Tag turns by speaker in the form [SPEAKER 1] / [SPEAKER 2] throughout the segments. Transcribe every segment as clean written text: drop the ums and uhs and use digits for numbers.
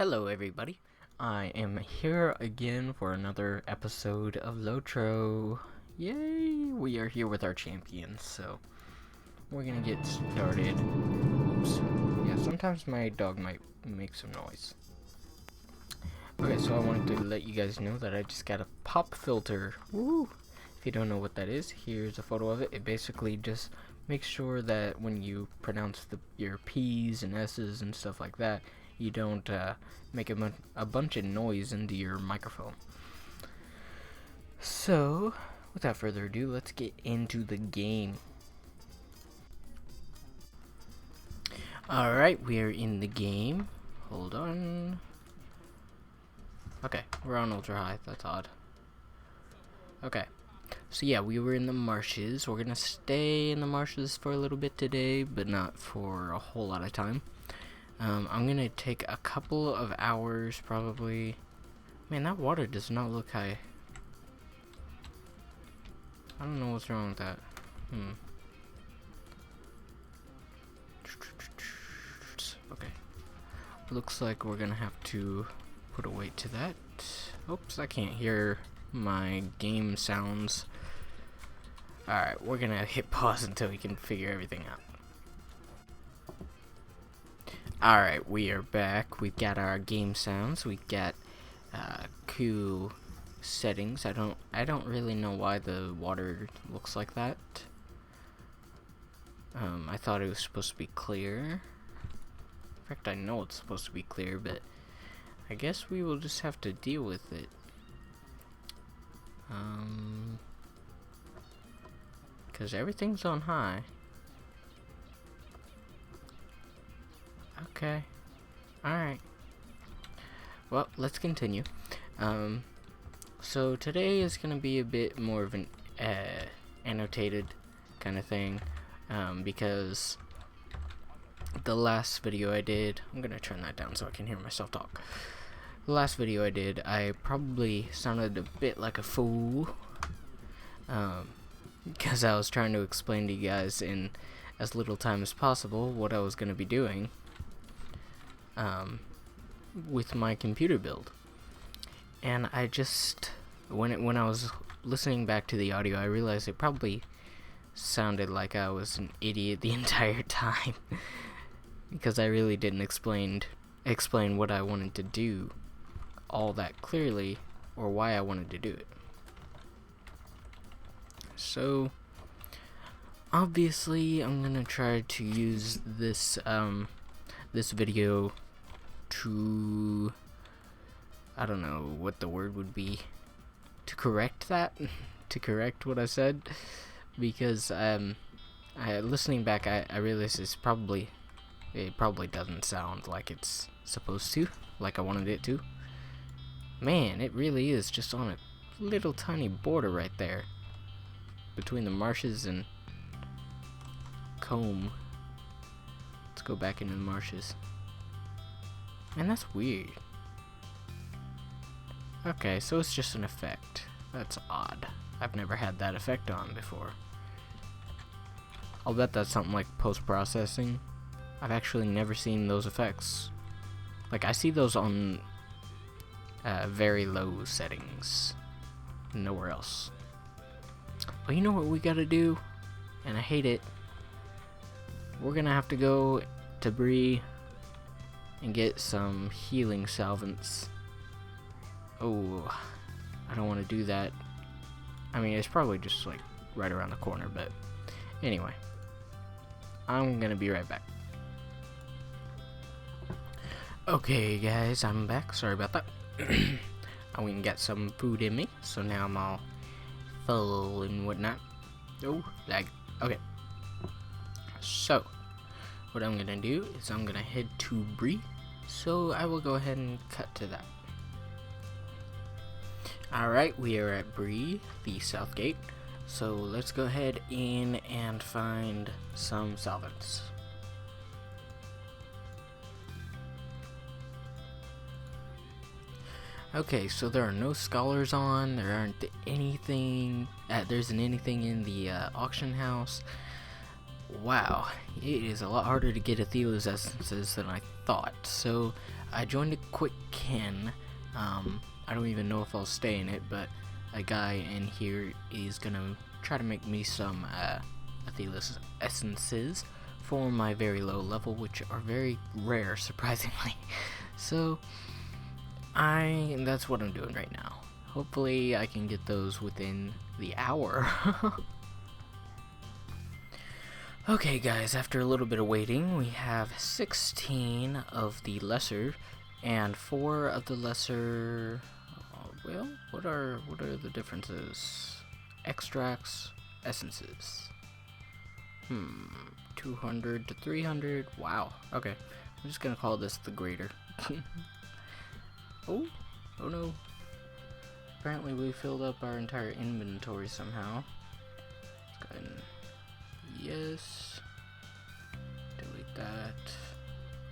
[SPEAKER 1] Hello everybody, I am here again for another episode of Lotro. Yay! We are here with our champions, so we're gonna get started. Oops. Yeah, sometimes my dog might make some noise. Okay, so I wanted to let you guys know that I just got a pop filter. Woo! If you don't know what that is, here's a photo of it. It basically just makes sure that when you pronounce your P's and S's and stuff like that, you don't make a bunch of noise into your microphone. So, without further ado, let's get into the game. Alright, we are in the game. Hold on. Okay, we're on ultra high. That's odd. Okay. So yeah, we were in the marshes. We're gonna stay in the marshes for a little bit today, but not for a whole lot of time. I'm gonna take a couple of hours, probably. Man, that water does not look high. I don't know what's wrong with that. Okay. Looks like we're gonna have to put a weight to that. Oops, I can't hear my game sounds. Alright, we're gonna hit pause until we can figure everything out. Alright, we are back. We've got our game sounds. We've got Q settings. I don't really know why the water looks like that. I thought it was supposed to be clear. In fact, I know it's supposed to be clear, but I guess we will just have to deal with it. Because everything's on high. Okay. Alright. Well, let's continue. So today is going to be a bit more of an annotated kind of thing. Because the last video I did... I'm going to turn that down so I can hear myself talk. The last video I did, I probably sounded a bit like a fool. Because I was trying to explain to you guys in as little time as possible what I was going to be doing. With my computer build, and I just when I was listening back to the audio, I realized it probably sounded like I was an idiot the entire time because I really didn't explain what I wanted to do all that clearly or why I wanted to do it. So obviously I'm gonna try to use this this video to, I don't know what the word would be, to correct that, to correct what I said, because listening back, I realized it probably doesn't sound like it's supposed to, like I wanted it to. Man, it really is just on a little tiny border right there, between the marshes and Combe. Let's go back into the marshes. Man, that's weird. Okay, so it's just an effect. That's odd. I've never had that effect on before. I'll bet that's something like post-processing. I've actually never seen those effects. Like, I see those on very low settings. Nowhere else. But you know what we gotta do? And I hate it. We're gonna have to go to Bree and get some healing salvants. Oh, I don't want to do that. I mean, it's probably just like right around the corner, but anyway, I'm gonna be right back. Okay guys, I'm back. Sorry about that. I went and got some food in me, so now I'm all full and whatnot. Oh, lag. Okay. So, what I'm gonna do is I'm gonna head to Bree. So I will go ahead and cut to that. Alright, we are at Bree, the south gate. So let's go ahead in and find some solvents. Okay, so there are no scholars on, there aren't anything, there isn't anything in the auction house. Wow, it is a lot harder to get Athelo's essences than I thought. So I joined a quick can. I don't even know if I'll stay in it, but a guy in here is gonna try to make me some Athelas essences for my very low level, which are very rare, surprisingly. So that's what I'm doing right now. Hopefully I can get those within the hour. Okay guys, after a little bit of waiting, we have 16 of the lesser and 4 of the lesser. Well, what are the differences? Extracts, essences. 200 to 300. Wow. Okay, I'm just gonna call this the greater. Oh no. Apparently we filled up our entire inventory somehow. Let's go ahead and yes. Delete that.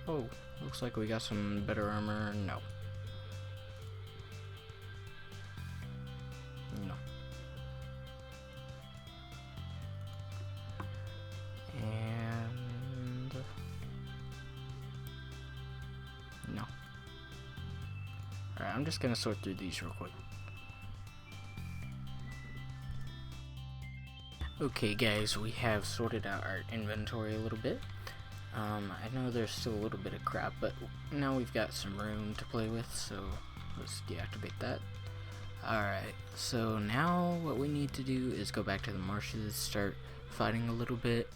[SPEAKER 1] Oh, looks like we got some better armor. No. No. And no. Alright, I'm just gonna sort through these real quick. Okay guys, we have sorted out our inventory a little bit. I know there's still a little bit of crap, but now we've got some room to play with, so let's deactivate that. Alright, so now what we need to do is go back to the marshes, start fighting a little bit.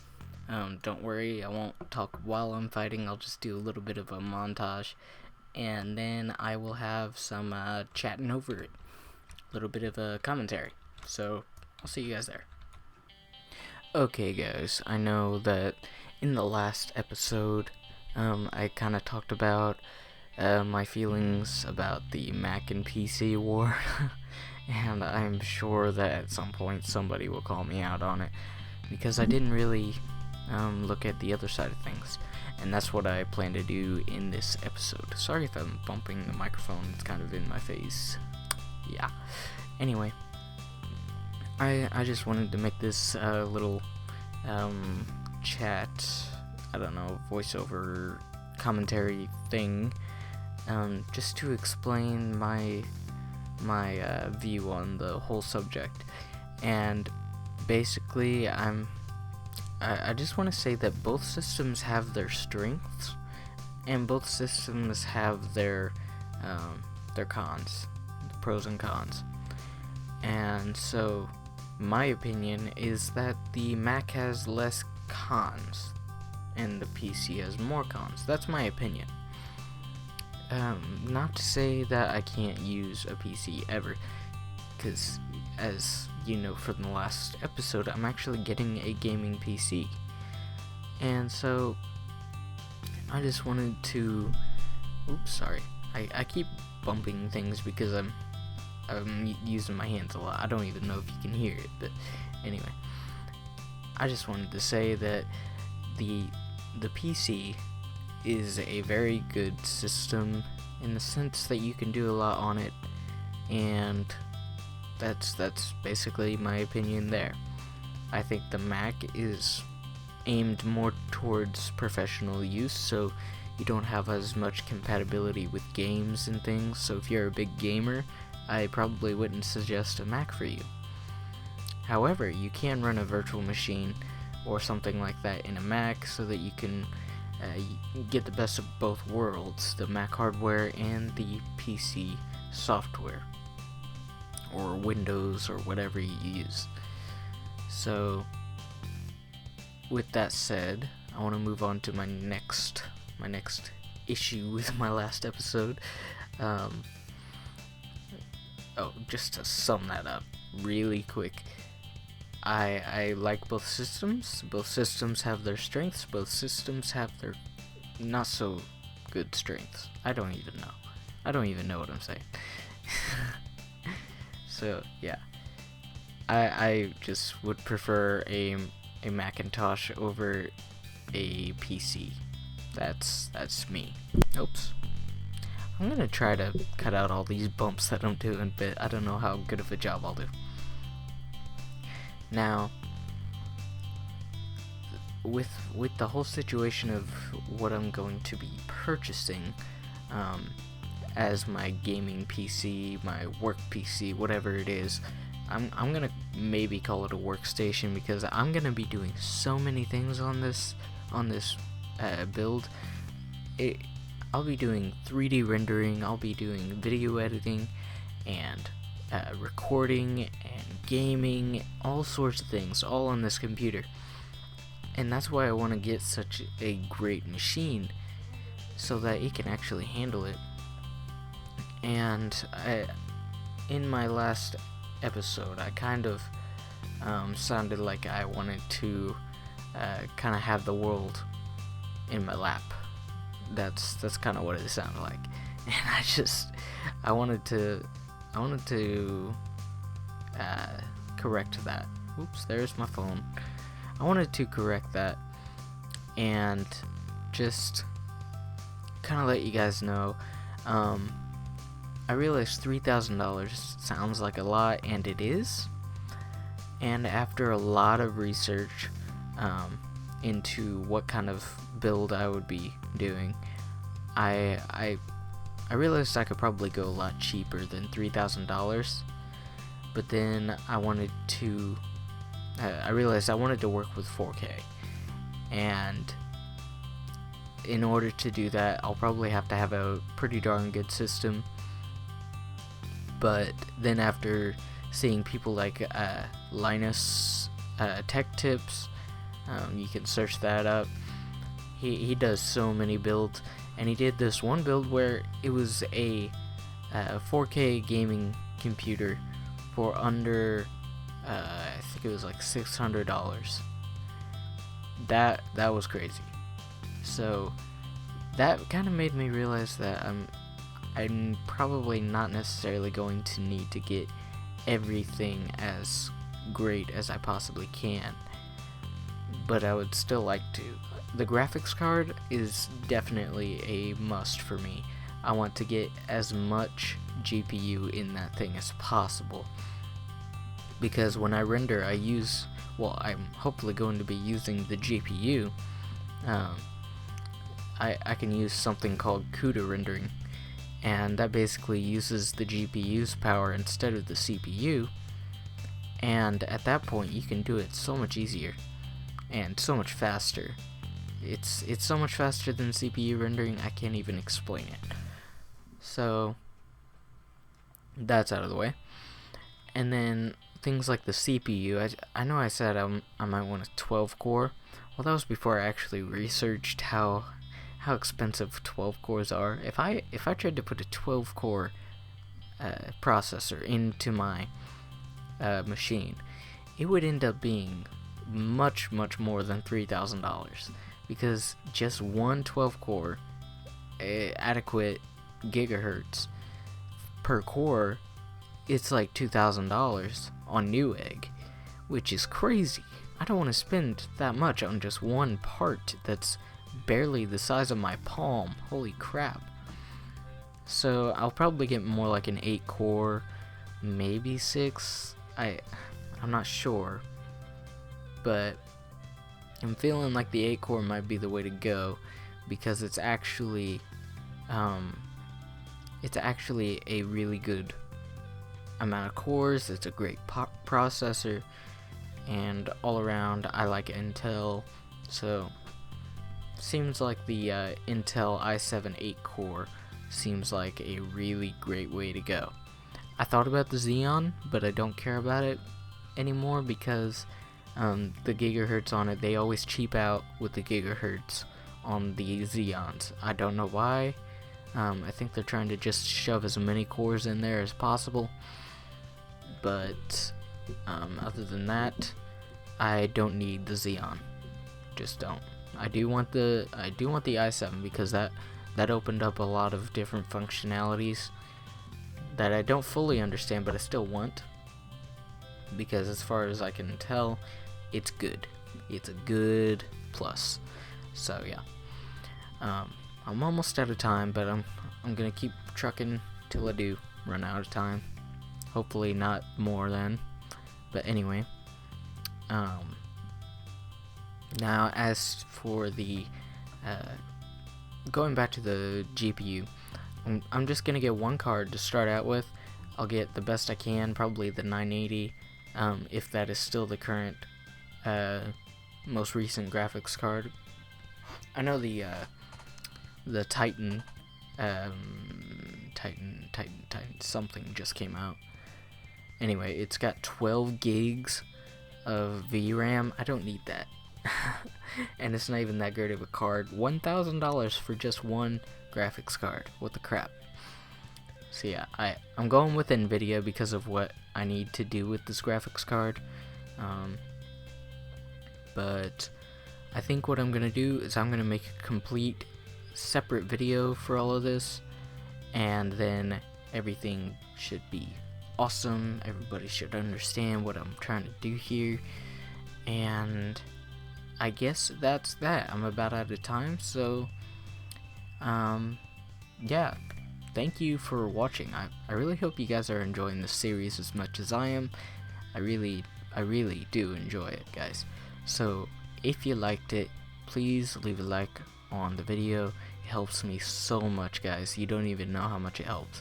[SPEAKER 1] Don't worry, I won't talk while I'm fighting, I'll just do a little bit of a montage, and then I will have some chatting over it. A little bit of a commentary. So, I'll see you guys there. Okay guys, I know that in the last episode, I kind of talked about my feelings about the Mac and PC war, and I'm sure that at some point somebody will call me out on it, because I didn't really look at the other side of things, and that's what I plan to do in this episode. Sorry if I'm bumping the microphone, it's kind of in my face. Yeah. Anyway. I just wanted to make this little chat, I don't know, voiceover commentary thing, just to explain my view on the whole subject. And basically, I just want to say that both systems have their strengths, and both systems have their cons, the pros and cons. And so my opinion is that the Mac has less cons and the PC has more cons. That's my opinion. Not to say that I can't use a PC ever, because as you know from the last episode, I'm actually getting a gaming PC. And so I just wanted to oops, sorry. I keep bumping things because I'm using my hands a lot. I don't even know if you can hear it, but anyway. I just wanted to say that the PC is a very good system in the sense that you can do a lot on it, and that's basically my opinion there. I think the Mac is aimed more towards professional use, so you don't have as much compatibility with games and things, so if you're a big gamer, I probably wouldn't suggest a Mac for you. However, you can run a virtual machine or something like that in a Mac so that you can get the best of both worlds, the Mac hardware and the PC software, or Windows, or whatever you use. So, with that said, I want to move on to my next issue with my last episode. Just to sum that up really quick, I like both systems. Both systems have their strengths. Both systems have their not so good strengths. I don't even know what I'm saying. So yeah, I just would prefer a Macintosh over a PC. That's me. Oops. I'm gonna try to cut out all these bumps that I'm doing, but I don't know how good of a job I'll do. Now, with the whole situation of what I'm going to be purchasing, as my gaming PC, my work PC, whatever it is. I'm gonna maybe call it a workstation because I'm gonna be doing so many things on this build. I'll be doing 3D rendering, I'll be doing video editing, and recording and gaming, all sorts of things, all on this computer. And that's why I want to get such a great machine, so that it can actually handle it. And in my last episode, I kind of sounded like I wanted to kind of have the world in my lap. That's kind of what it sounded like, and I wanted to correct that. Oops, there's my phone. I wanted to correct that and just kind of let you guys know. I realized $3,000 sounds like a lot, and it is. And after a lot of research into what kind of build I would be doing, I realized I could probably go a lot cheaper than $3,000. But then I realized I wanted to work with 4K, and in order to do that, I'll probably have to have a pretty darn good system. But then after seeing people like Linus Tech Tips, you can search that up. He does so many builds, and he did this one build where it was a 4K gaming computer for under I think it was like $600. That was crazy. So that kind of made me realize that I'm probably not necessarily going to need to get everything as great as I possibly can, but I would still like to. The graphics card is definitely a must for me. I want to get as much GPU in that thing as possible, because when I render, I'm hopefully going to be using the GPU. I can use something called CUDA rendering, and that basically uses the GPU's power instead of the CPU, and at that point you can do it so much easier and so much faster. It's so much faster than CPU rendering, I can't even explain it. So that's out of the way. And then things like the CPU, I know I said I might want a 12 core. Well, that was before I actually researched how expensive 12 cores are. If I tried to put a 12 core processor into my machine, it would end up being much more than $3,000, because just one 12 core adequate gigahertz per core, it's like $2,000 on Newegg, which is crazy. I don't want to spend that much on just one part that's barely the size of my palm. Holy crap. So I'll probably get more like an 8 core, maybe 6. I'm not sure, but I'm feeling like the 8 core might be the way to go, because it's actually a really good amount of cores. It's a great processor, and all around I like Intel, so seems like the Intel i7 8 core seems like a really great way to go. I thought about the Xeon, but I don't care about it anymore, because the gigahertz on it, they always cheap out with the gigahertz on the Xeons. I don't know why. I think they're trying to just shove as many cores in there as possible, but other than that, I don't need the Xeon. Just don't. I do want the i7, because that opened up a lot of different functionalities that I don't fully understand, but I still want, because as far as I can tell, it's good. It's a good plus. So yeah, I'm almost out of time, but I'm gonna keep trucking till I do run out of time. Hopefully not more than. But anyway, now as for the going back to the GPU, I'm just gonna get one card to start out with. I'll get the best I can, probably the 980, if that is still the current, most recent graphics card. I know the Titan, Titan something just came out. Anyway, it's got 12 gigs of VRAM. I don't need that. And it's not even that great of a card. $1,000 for just one graphics card. What the crap? So yeah, I'm going with NVIDIA because of what I need to do with this graphics card. But I think what I'm going to do is I'm going to make a complete separate video for all of this. And then everything should be awesome. Everybody should understand what I'm trying to do here. And I guess that's that. I'm about out of time, so yeah, thank you for watching. I really hope you guys are enjoying this series as much as I am. I really do enjoy it, guys. So if you liked it, please leave a like on the video. It helps me so much, guys. You don't even know how much it helps.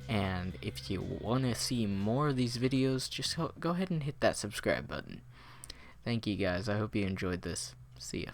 [SPEAKER 1] And if you want to see more of these videos, just go ahead and hit that subscribe button. Thank you, guys. I hope you enjoyed this. See ya.